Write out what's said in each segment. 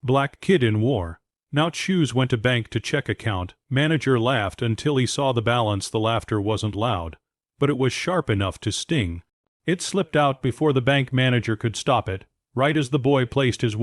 Black kid in war. Now Shoes went to bank to check account. Manager laughed until he saw the balance. The laughter wasn't loud, but it was sharp enough to sting. It slipped out before the bank manager could stop it, right as the boy placed his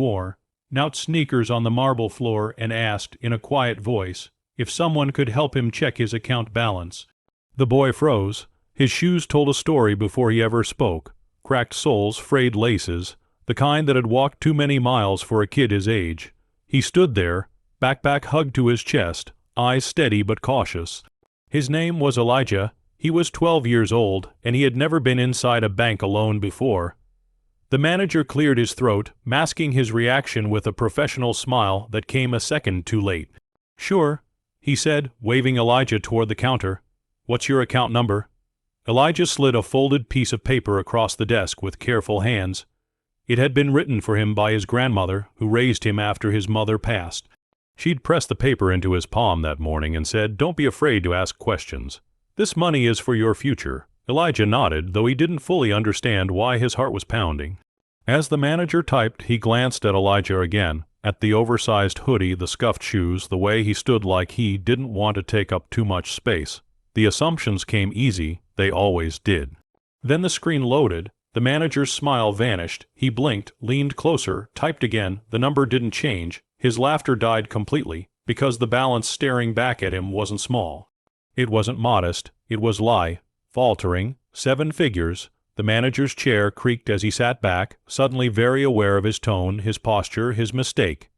Nout sneakers on the marble floor and asked, in a quiet voice, if someone could help him check his account balance. The boy froze. His shoes told a story before he ever spoke. Cracked soles, frayed laces, the kind that had walked too many miles for a kid his age. He stood there, backpack hugged to his chest, eyes steady but cautious. His name was Elijah. He was 12 years old, and he had never been inside a bank alone before. The manager cleared his throat, masking his reaction with a professional smile that came a second too late. "Sure," he said, waving Elijah toward the counter. "What's your account number?" Elijah slid a folded piece of paper across the desk with careful hands. It had been written for him by his grandmother, who raised him after his mother passed. She'd pressed the paper into his palm that morning and said, "Don't be afraid to ask questions. This money is for your future." Elijah nodded, though he didn't fully understand why his heart was pounding. As the manager typed, he glanced at Elijah again, at the oversized hoodie, the scuffed shoes, the way he stood like he didn't want to take up too much space. The assumptions came easy, they always did. Then the screen loaded, the manager's smile vanished, he blinked, leaned closer, typed again, the number didn't change, his laughter died completely, because the balance staring back at him wasn't small. It wasn't modest, it was faltering, 7 figures. The manager's chair creaked as he sat back, suddenly very aware of his tone, his posture, his mistake.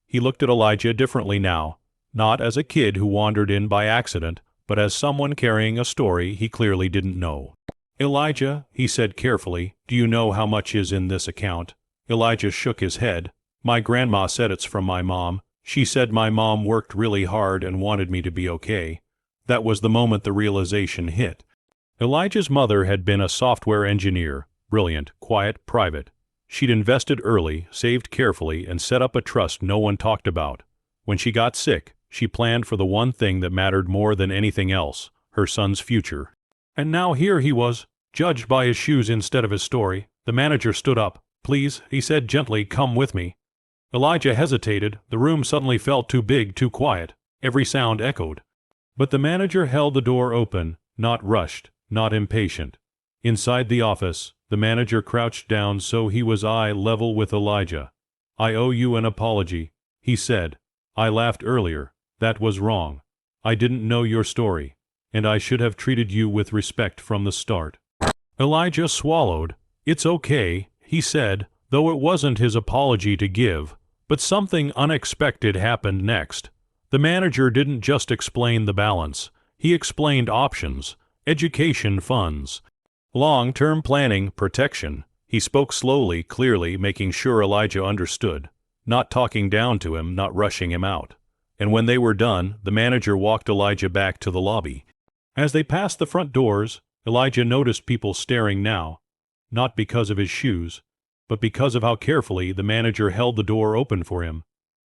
He looked at Elijah differently now, not as a kid who wandered in by accident, but as someone carrying a story he clearly didn't know. "Elijah," he said carefully, "do you know how much is in this account?" Elijah shook his head. "My grandma said it's from my mom. She said my mom worked really hard and wanted me to be okay." That was the moment the realization hit. Elijah's mother had been a software engineer, brilliant, quiet, private. She'd invested early, saved carefully, and set up a trust no one talked about. When she got sick, she planned for the one thing that mattered more than anything else, her son's future. And now here he was, judged by his shoes instead of his story. The manager stood up. "Please," he said gently, "come with me." Elijah hesitated. The room suddenly felt too big, too quiet. Every sound echoed. But the manager held the door open, not rushed, not impatient. Inside the office, the manager crouched down so he was eye level with Elijah. "I owe you an apology," he said. "I laughed earlier. That was wrong. I didn't know your story, and I should have treated you with respect from the start." Elijah swallowed. "It's okay," he said, though it wasn't his apology to give. But something unexpected happened next. The manager didn't just explain the balance. He explained options. Education funds, long-term planning, protection. He spoke slowly, clearly, making sure Elijah understood, not talking down to him, not rushing him out. And when they were done, the manager walked Elijah back to the lobby. As they passed the front doors, Elijah noticed people staring now, not because of his shoes, but because of how carefully the manager held the door open for him.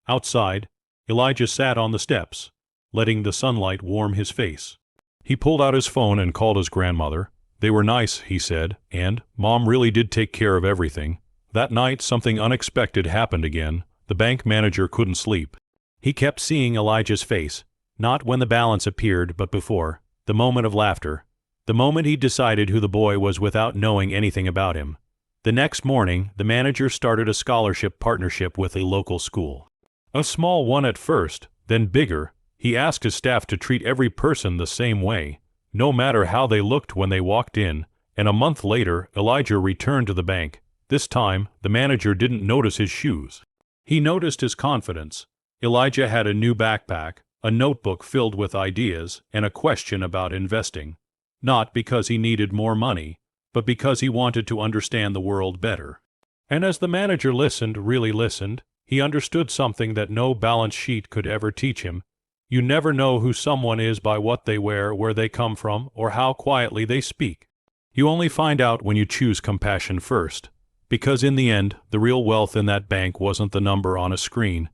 Outside, Elijah sat on the steps, letting the sunlight warm his face. He pulled out his phone and called his grandmother. They were nice, he said, and Mom really did take care of everything. That night, something unexpected happened again. The bank manager couldn't sleep. He kept seeing Elijah's face, not when the balance appeared, but before, the moment of laughter, the moment he decided who the boy was without knowing anything about him. The next morning, the manager started a scholarship partnership with a local school. A small one at first, then bigger. He asked his staff to treat every person the same way, no matter how they looked when they walked in, and a month later, Elijah returned to the bank. This time, the manager didn't notice his shoes. He noticed his confidence. Elijah had a new backpack, a notebook filled with ideas, and a question about investing. Not because he needed more money, but because he wanted to understand the world better. And as the manager listened, really listened, he understood something that no balance sheet could ever teach him. You never know who someone is by what they wear, where they come from, or how quietly they speak. You only find out when you choose compassion first. Because in the end, the real wealth in that bank wasn't the number on a screen.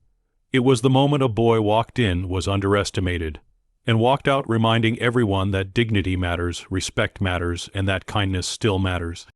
It was the moment a boy walked in, was underestimated, and walked out reminding everyone that dignity matters, respect matters, and that kindness still matters.